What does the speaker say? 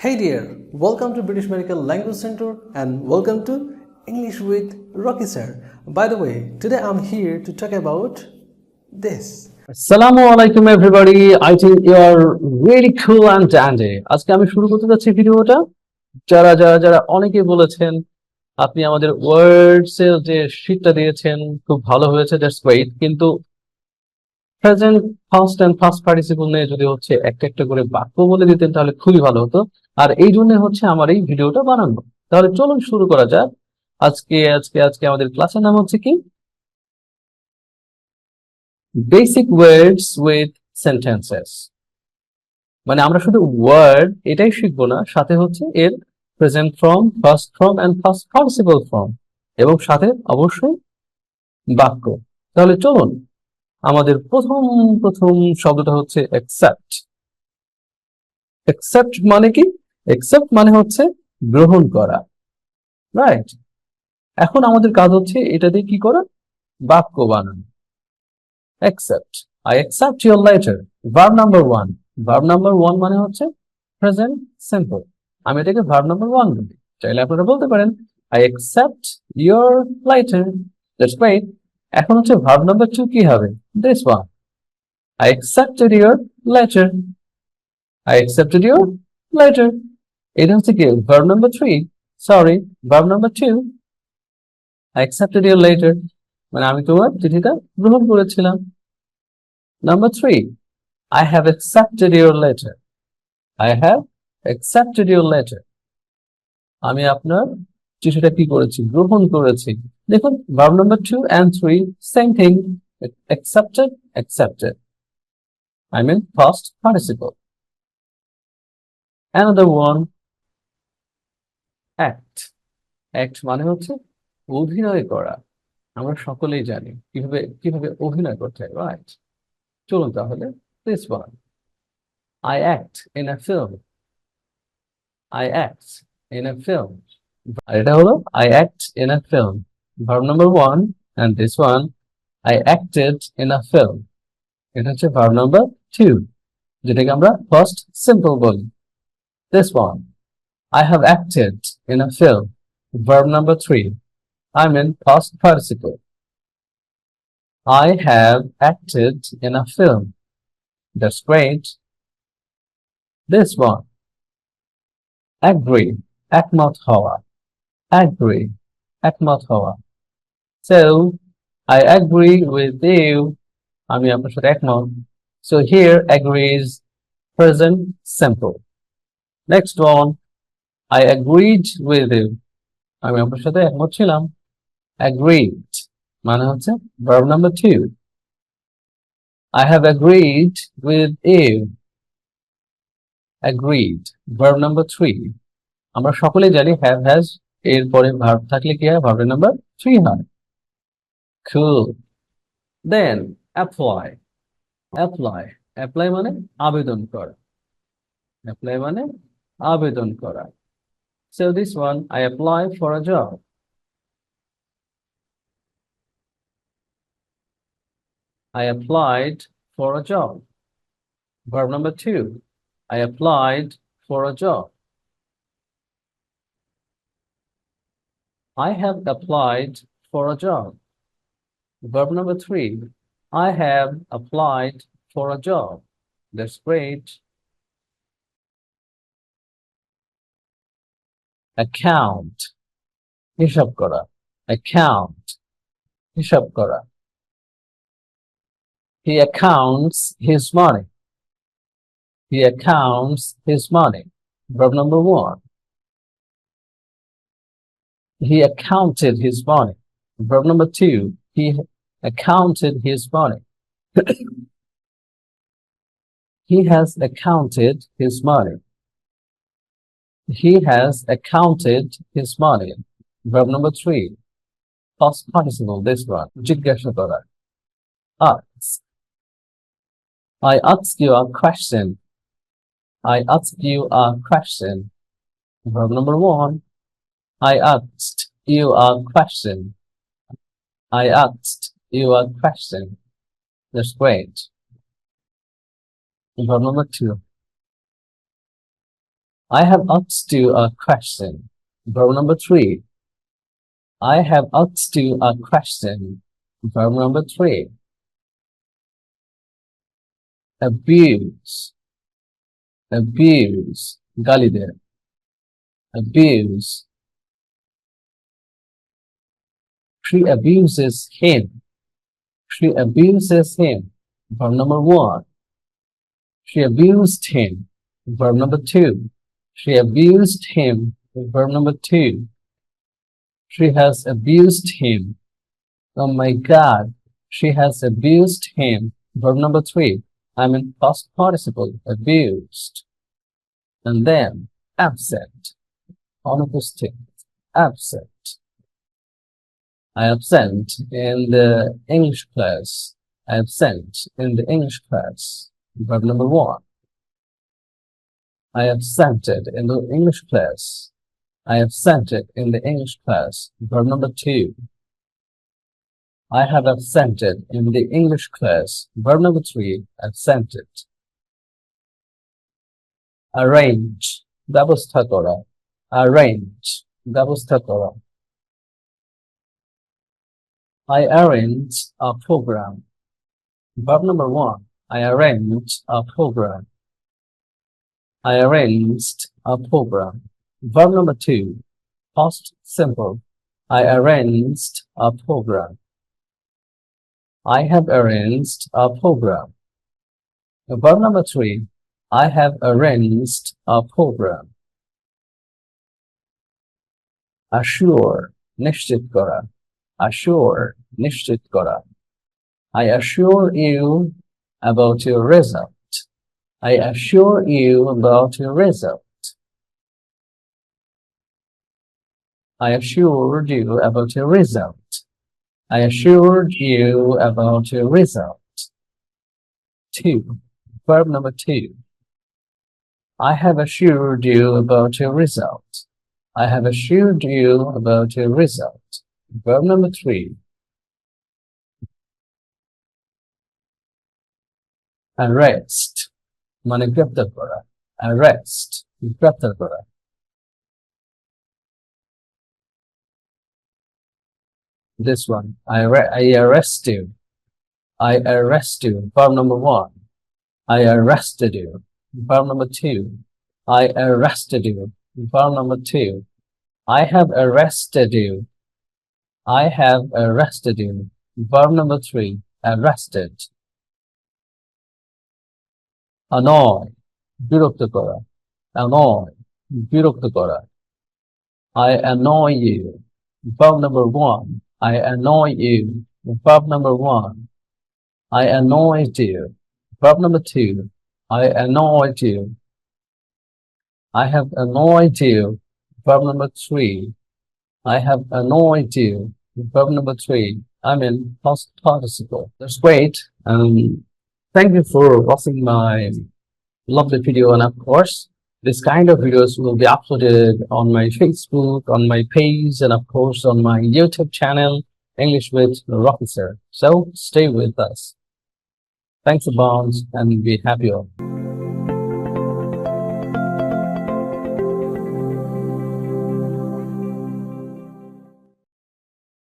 Hey dear, welcome to British Medical Language Center and welcome to English with Rocky Sir. By the way, today I'm here to talk about this. Assalamu alaikum everybody. I think you are really cool and dandy. আজকে আমি শুরু করতে যাচ্ছি ভিডিওটা। যারা অনেকেই বলেছেন আপনি আমাদের ওয়ার্ডস এর যে শীটটা দিয়েছেন খুব ভালো হয়েছে, দ্যাটস গ্রেট, কিন্তু present first and first participle নিয়ে যদি হচ্ছে একটা একটা করে বাক্য বলে দিতেন তাহলে খুবই ভালো হতো। আর এই জন্য হচ্ছে আমার এই ভিডিওটা বানানো। তাহলে চলুন শুরু করা যাক। আজকে আমাদের ক্লাসের নাম হচ্ছে কি, বেসিক ওয়ার্ডস উইথ সেন্টেন্সেস। মানে আমরা শুধু ওয়ার্ড এটাই শিখবো না, সাথে হচ্ছে এর present form, first form and first participle form, এবং সাথে অবশ্যই বাক্য। তাহলে চলুন, আমাদের প্রথম শব্দটা হচ্ছে অ্যাকসেপ্ট। অ্যাকসেপ্ট মানে কি? অ্যাকসেপ্ট মানে হচ্ছে গ্রহণ করা, রাইট? এখন আমাদের কাজ হচ্ছে এটা দিয়ে কি করা, বাক্য বানানো। Accept, I accept your letter. Verb number one. Verb number one মানে হচ্ছে প্রেজেন্ট সিম্পল। আমি এটাকে ভার্ব নাম্বার ওয়ান বলি। চাইলে আপনারা বলতে পারেন I accept your letter. That's great. এখন হচ্ছে ভার্ব নাম্বার টু কি হবে? This one, I accepted your letter. I accepted your letter. এটা হচ্ছে কি, verb number three, sorry, verb number two. I accepted your letter মানে আমি তোমার চিঠিটা গ্রহণ করেছিলাম। Number three, I have accepted your letter. I have accepted your letter. আমি আপনার চিঠিটা কি করেছি, গ্রহণ করেছি। দেখুন, verb number 2 and 3 same thing. Accepted, accepted. I mean past participle. Another one, act. Act মানে হচ্ছে অভিনয় করা। আমরা সকলেই জানি কিভাবে অভিনয় করতে হয়, রাইট? চলুন তাহলে, this one, I act in a film. I act in a film. আর এটা হলো I act in a film. Verb number one, and this one, I acted in a film. এটা হচ্ছে verb number two, যেটাকে আমরা first simple বলি। This one, I have acted in a film. Verb number three, I'm in past participle. I have acted in a film. That's great. This one, agree, একমত হওয়া। Agree, একমত হওয়া। So, I agree with you. আমি আপনার সাথে একমত। So here agree is present simple. Next one, I agreed with you. আমি আপনার সাথে একমত ছিলাম। Agreed মানে হচ্ছে verb number two. I have agreed with you. Agreed, verb number three. আমরা সকলেই জানি have has এর পরে verb থাকলে কি হয়, verb number three হয়। Cool. Then apply. Apply মানে আবেদন করা। Apply মানে আবেদন করা। So this one, I apply for a job. I applied for a job. Verb number two, I applied for a job. I have applied for a job. Verb number three, I have applied for a job. That's great. Account, হিসাব করা। Account, হিসাব করা। He accounts his money. He accounts his money. Verb number one, he accounted his money. Verb number two, he accounted his money. He has accounted his money. He has accounted his money. Verb number three, past participle, this one, জিজ্ঞাসা করা। Ask. I ask you a question. I ask you a question. Verb number one, I asked you a question. I asked you a question. That's great. Verb number two, I have asked you a question. Verb number 3. I have asked you a question. Verb number 3. Abuse. Abuse. Gali there. Abuse. She abuses him. She abuses him. Verb number 1. She abused him. Verb number 2. She abused him. Verb number 2. She has abused him. Oh my God. She has abused him. Verb number 3. I'm in past participle. Abused. And then absent. Unopposite. Absent. I absent in the English class. I absent in the English class. Verb number 1. I absented in the English class. I absented in the English class. Verb number 2. I have absented in the English class. Verb number 3. Absented. Arrange. ব্যবস্থা করা. Arrange. ব্যবস্থা করা. I arranged a program. Verb number 1. I arranged a program. I arranged a program. Verb number 2. Past simple. I arranged a program. I have arranged a program. Verb number 3. I have arranged a program. Assure. নিশ্চিত করা. Assure. নিশ্চিত করা. I assure you about your result. I assure you about your result. I assured you about your result. I assured you about your result. 2. Verb number 2. I have assured you about your result. I have assured you about your result. Verb number 3. Arrest. মানে গ্রেপ্তার করা. Arrest. গ্রেপ্তার করা. This one. I arrest you. I arrest you. Verb number 1. I arrested you. Verb number 2. I arrested you. Verb number 2. I have arrested you. I have arrested you. Verb number 3. Arrested. Annoy. বিরক্ত করা. Annoy. বিরক্ত করা. I annoy you. Verb number 1. I annoy you. Verb number 1. I annoyed you. Verb number 2. I annoyed you. I have annoyed you. Verb number 3. I have annoyed you. Verb number 3. I'm in past participle. That's great. Thank you for watching my lovely video, and of course, this kind of videos will be uploaded on my Facebook, on my page, and of course on my YouTube channel, English with Rocky Sir. So stay with us. Thanks a bunch and be happy all.